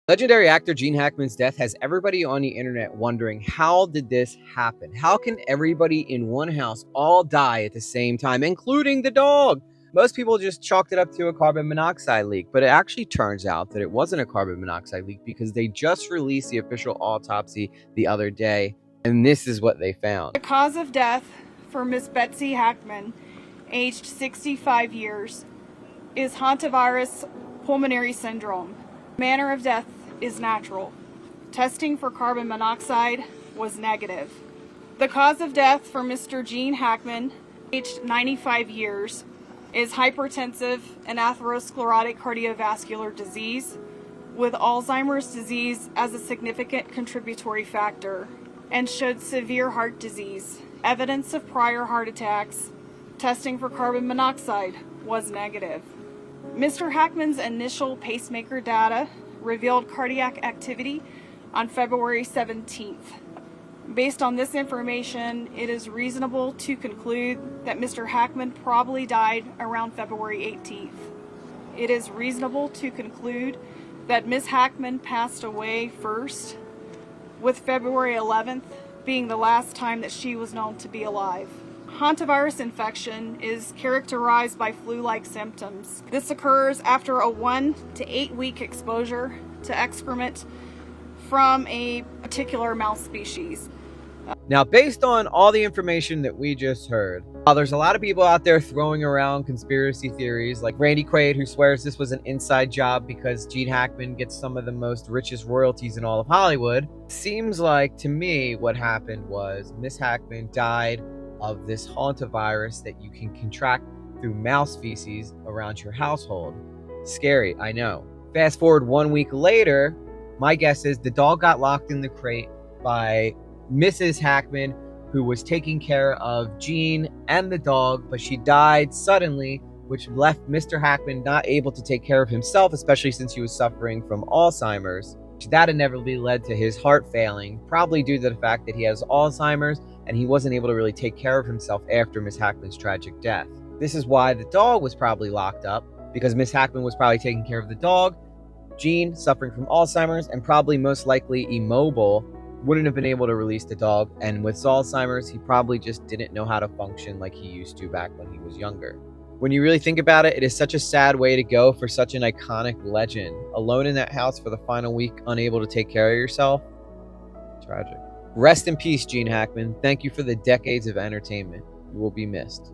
Legendary actor Gene Hackman's death has everybody on the internet wondering, how did this happen? How can everybody in one house all die at the same time, including the dog? Most people just chalked it up to a carbon monoxide leak, but it actually turns out that it wasn't a carbon monoxide leak because they just released the official autopsy the other day, and this is what they found. The cause of death for Miss Betsy Hackman, aged 65 years, is hantavirus pulmonary syndrome. Manner of death is natural. Testing for carbon monoxide was negative. The cause of death for Mr. Gene Hackman, aged 95 years, is hypertensive and atherosclerotic cardiovascular disease with Alzheimer's disease as a significant contributory factor, and showed severe heart disease. Evidence of prior heart attacks. Testing for carbon monoxide was negative. Mr. Hackman's initial pacemaker data revealed cardiac activity on February 17th. Based on this information, it is reasonable to conclude that Mr. Hackman probably died around February 18th. It is reasonable to conclude that Ms. Hackman passed away first, with February 11th being the last time that she was known to be alive. Hantavirus infection is characterized by flu-like symptoms. This occurs after a 1 to 8 week exposure to excrement from a particular mouse species. Now, based on all the information that we just heard, there's a lot of people out there throwing around conspiracy theories, like Randy Quaid, who swears this was an inside job because Gene Hackman gets some of the most richest royalties in all of Hollywood. Seems like, to me, what happened was Miss Hackman died of this hantavirus that you can contract through mouse feces around your household. Scary, I know. Fast forward 1 week later, my guess is the dog got locked in the crate by Mrs. Hackman, who was taking care of Gene and the dog, but she died suddenly, which left Mr. Hackman not able to take care of himself, especially since he was suffering from Alzheimer's. That inevitably led to his heart failing, probably due to the fact that he has Alzheimer's and he wasn't able to really take care of himself after Miss Hackman's tragic death. This is why the dog was probably locked up, because Miss Hackman was probably taking care of the dog. Gene, suffering from Alzheimer's and probably most likely immobile, wouldn't have been able to release the dog, and with Alzheimer's, he probably just didn't know how to function like he used to back when he was younger. When you really think about it, it is such a sad way to go for such an iconic legend. Alone in that house for the final week, unable to take care of yourself. Tragic. Rest in peace, Gene Hackman. Thank you for the decades of entertainment. You will be missed.